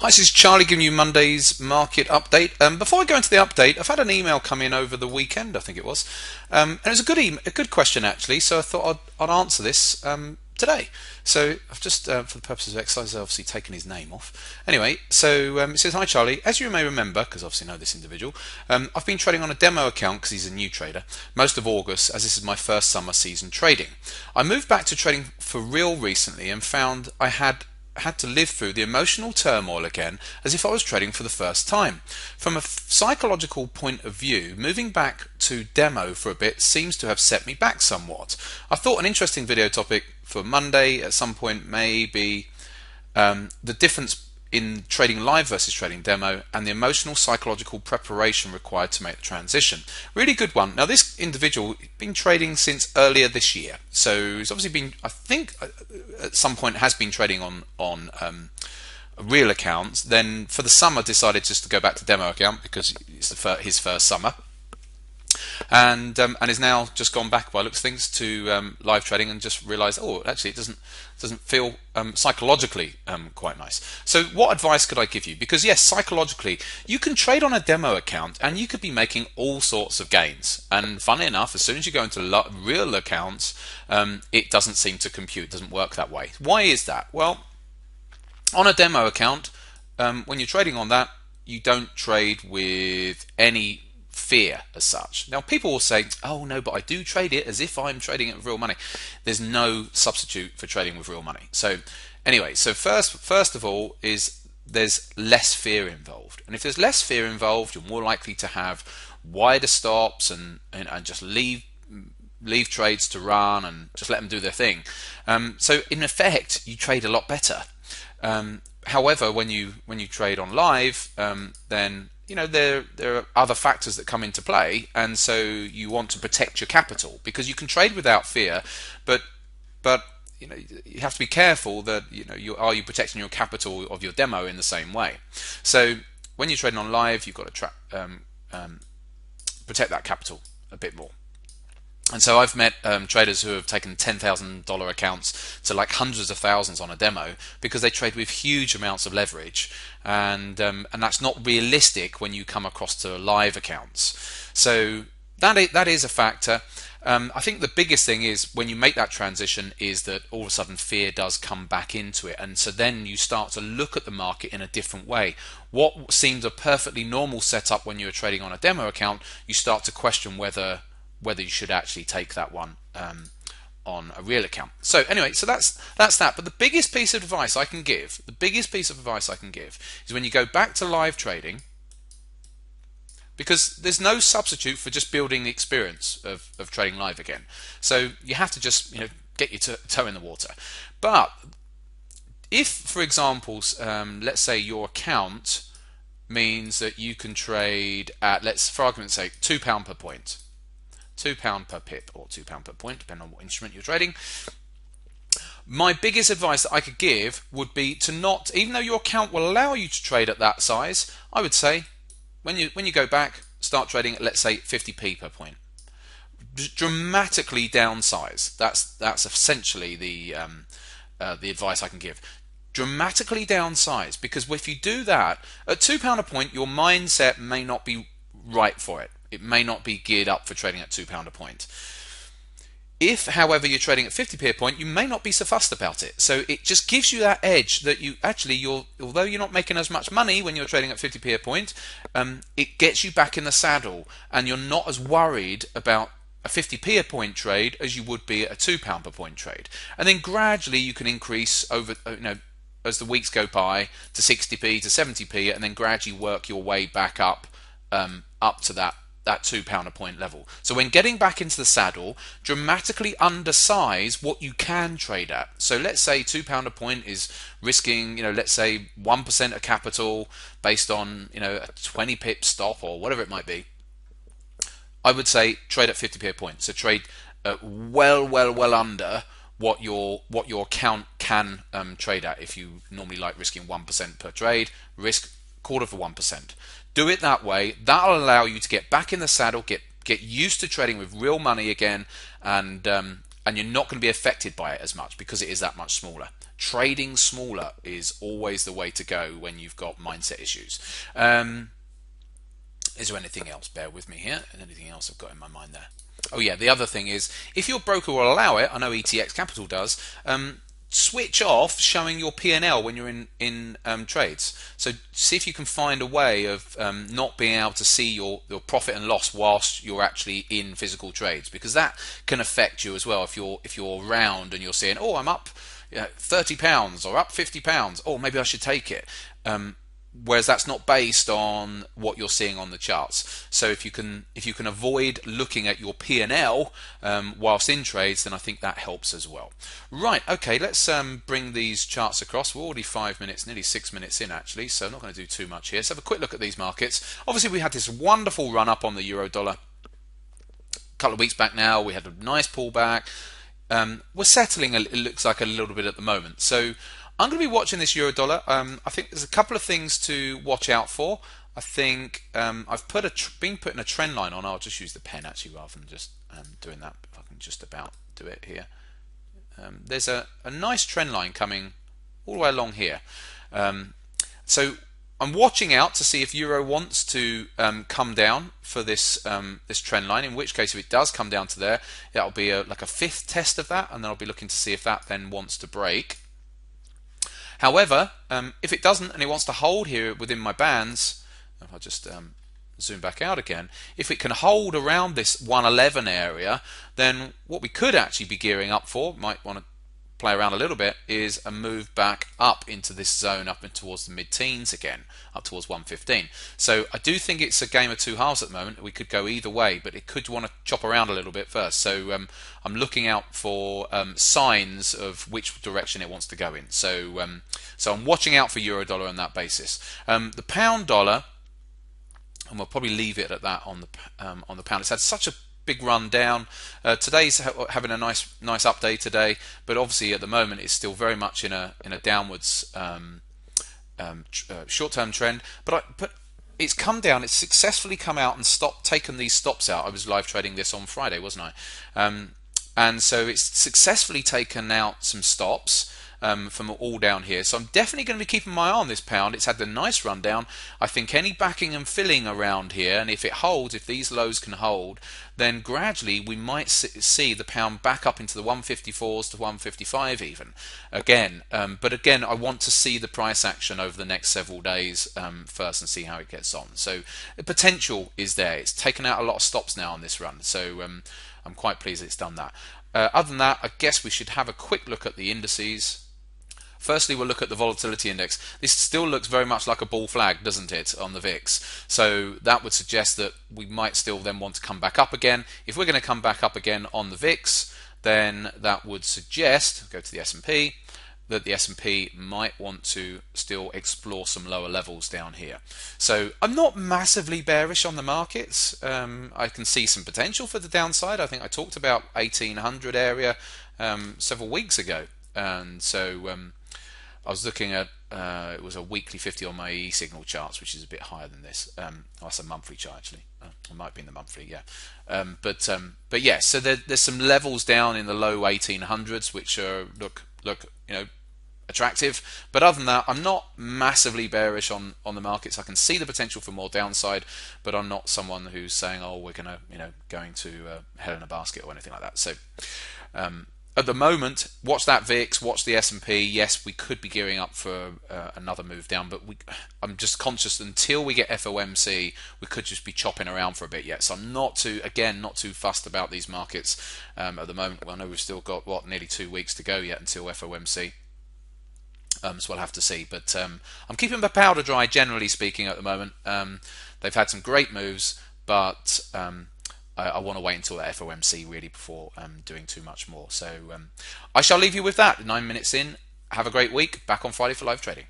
Hi, this is Charlie giving you Monday's market update. Before I go into the update, I've had an email come in over the weekend, I think it was, and it was a good question actually. So I thought I'd answer this today. So I've just, for the purposes of exercise, I've obviously taken his name off. Anyway, so it says, "Hi Charlie, as you may remember, because obviously know this individual, I've been trading on a demo account because he's a new trader most of August, as this is my first summer season trading. I moved back to trading for real recently and found I had to live through the emotional turmoil again as if I was trading for the first time. From a psychological point of view, moving back to demo for a bit seems to have set me back somewhat. I thought an interesting video topic for Monday at some point may be the difference in trading live versus trading demo and the emotional psychological preparation required to make the transition." Really good one. Now this individual been trading since earlier this year, so he's obviously been, I think at some point has been trading on real accounts, then for the summer decided just to go back to demo account because it's his first summer, and is now just gone back by looks of things to live trading and just realized, oh, actually it doesn't feel psychologically quite nice. So what advice could I give you? Because yes, psychologically you can trade on a demo account and you could be making all sorts of gains, and funny enough, as soon as you go into real accounts, it doesn't seem to compute, it doesn't work that way. Why is that? Well, on a demo account, when you're trading on that, you don't trade with any fear as such. Now people will say, oh no, but I do trade it as if I'm trading it with real money. There's no substitute for trading with real money. So anyway, so first of all is there's less fear involved, and if there's less fear involved, you're more likely to have wider stops and just leave trades to run and just let them do their thing. So in effect, you trade a lot better. However, when you trade on live, then there are other factors that come into play, and so you want to protect your capital because you can trade without fear, but you have to be careful that are you protecting your capital of your demo in the same way. So when you're trading on live, you've got to protect that capital a bit more. And so I've met traders who have taken $10,000 accounts to like hundreds of thousands on a demo because they trade with huge amounts of leverage, and that's not realistic when you come across to live accounts. So that is a factor. I think the biggest thing is when you make that transition is that all of a sudden fear does come back into it, and so then you start to look at the market in a different way. What seems a perfectly normal setup when you're trading on a demo account, you start to question whether you should actually take that one on a real account. So anyway, so that's that. But the biggest piece of advice I can give, is when you go back to live trading, because there's no substitute for just building the experience of trading live again. So you have to just get your toe in the water. But if, for example, let's say your account means that you can trade at, let's for argument's sake, £2 per point. £2 per pip or £2 per point, depending on what instrument you're trading. My biggest advice that I could give would be to not, even though your account will allow you to trade at that size, I would say when you go back, start trading at, let's say, 50p per point. Dramatically downsize. That's essentially the advice I can give. Dramatically downsize, because if you do that at £2 a point, your mindset may not be right for it. It may not be geared up for trading at £2 a point. If, however, you're trading at 50p a point, you may not be so fussed about it. So it just gives you that edge that although you're not making as much money when you're trading at 50p a point, it gets you back in the saddle, and you're not as worried about a 50p a point trade as you would be at a £2 per point trade. And then gradually you can increase over, as the weeks go by, to 60p to 70p, and then gradually work your way back up to that £2 a point level. So when getting back into the saddle, dramatically undersize what you can trade at. So let's say £2 a point is risking, let's say 1% of capital based on, a 20 pip stop or whatever it might be. I would say trade at 50p a point. So trade well under what your account can trade at. If you normally like risking 1% per trade, risk quarter of 1%. Do it that way. That'll allow you to get back in the saddle, get used to trading with real money again, and you're not going to be affected by it as much because it is that much smaller. trading smaller is always the way to go when you've got mindset issues. Is there anything else? Bear with me here. Anything else I've got in my mind there? Oh yeah, the other thing is, if your broker will allow it, I know ETX Capital does, switch off showing your P&L when you're in trades. So see if you can find a way of not being able to see your profit and loss whilst you're actually in physical trades, because that can affect you as well. If you're round and you're seeing, oh, I'm up £30 or up £50, oh, maybe I should take it. Whereas that's not based on what you're seeing on the charts. So if you can avoid looking at your P&L whilst in trades, then I think that helps as well. Right, okay, let's bring these charts across. We're already 5 minutes, nearly 6 minutes in actually, so I'm not going to do too much here. Let's have a quick look at these markets. Obviously we had this wonderful run up on the euro dollar a couple of weeks back now. We had a nice pullback. We're settling, it looks like, a little bit at the moment. So I'm going to be watching this euro dollar. I think there's a couple of things to watch out for. I think I've been putting a trend line on. I'll just use the pen actually rather than just doing that. If I can just about do it here. There's a nice trend line coming all the way along here. So I'm watching out to see if euro wants to come down for this this trend line. In which case, if it does come down to there, that'll be like a fifth test of that, and then I'll be looking to see if that then wants to break. However, if it doesn't and it wants to hold here within my bands, if I just zoom back out again, if it can hold around this 111 area, then what we could actually be gearing up for, might want to play around a little bit, is a move back up into this zone, up and towards the mid-teens again, up towards 115. So I do think it's a game of two halves at the moment. We could go either way, but it could want to chop around a little bit first. So I'm looking out for signs of which direction it wants to go in. So so I'm watching out for euro dollar on that basis. The pound dollar, and we'll probably leave it at that on the pound. It's had such a big run down. Today's having a nice update today, but obviously at the moment it's still very much in a downwards short-term trend. But it's come down. It's successfully come out and taken these stops out. I was live trading this on Friday, wasn't I? And so it's successfully taken out some stops from all down here. So I'm definitely going to be keeping my eye on this pound. It's had the nice run down. I think any backing and filling around here, and if it holds, if these lows can hold, then gradually we might see the pound back up into the 154s to 155 even again. But again, I want to see the price action over the next several days first and see how it gets on. So the potential is there. It's taken out a lot of stops now on this run. So I'm quite pleased it's done that. Other than that, I guess we should have a quick look at the indices. Firstly, we'll look at the volatility index. This still looks very much like a bull flag, doesn't it, on the VIX? So that would suggest that we might still then want to come back up again. If we're going to come back up again on the VIX, then that would suggest, go to the S&P, that the S&P might want to still explore some lower levels down here. So I'm not massively bearish on the markets. I can see some potential for the downside. I think I talked about 1800 area several weeks ago, and so I was looking at it was a weekly 50 on my e-signal charts, which is a bit higher than this. Oh, that's a monthly chart actually. It might be in the monthly, yeah. But yeah, so there's some levels down in the low 1800s, which look attractive. But other than that, I'm not massively bearish on the markets. I can see the potential for more downside, but I'm not someone who's saying, oh, we're going to hell in a basket or anything like that. So at the moment, watch that VIX, watch the S&P. Yes, we could be gearing up for another move down, but I'm just conscious until we get FOMC, we could just be chopping around for a bit yet. So I'm not too fussed about these markets at the moment. Well, I know we've still got nearly 2 weeks to go yet until FOMC. So we'll have to see. But I'm keeping my powder dry, generally speaking, at the moment. They've had some great moves, but I want to wait until the FOMC really before doing too much more. So I shall leave you with that. 9 minutes in. Have a great week. Back on Friday for live trading.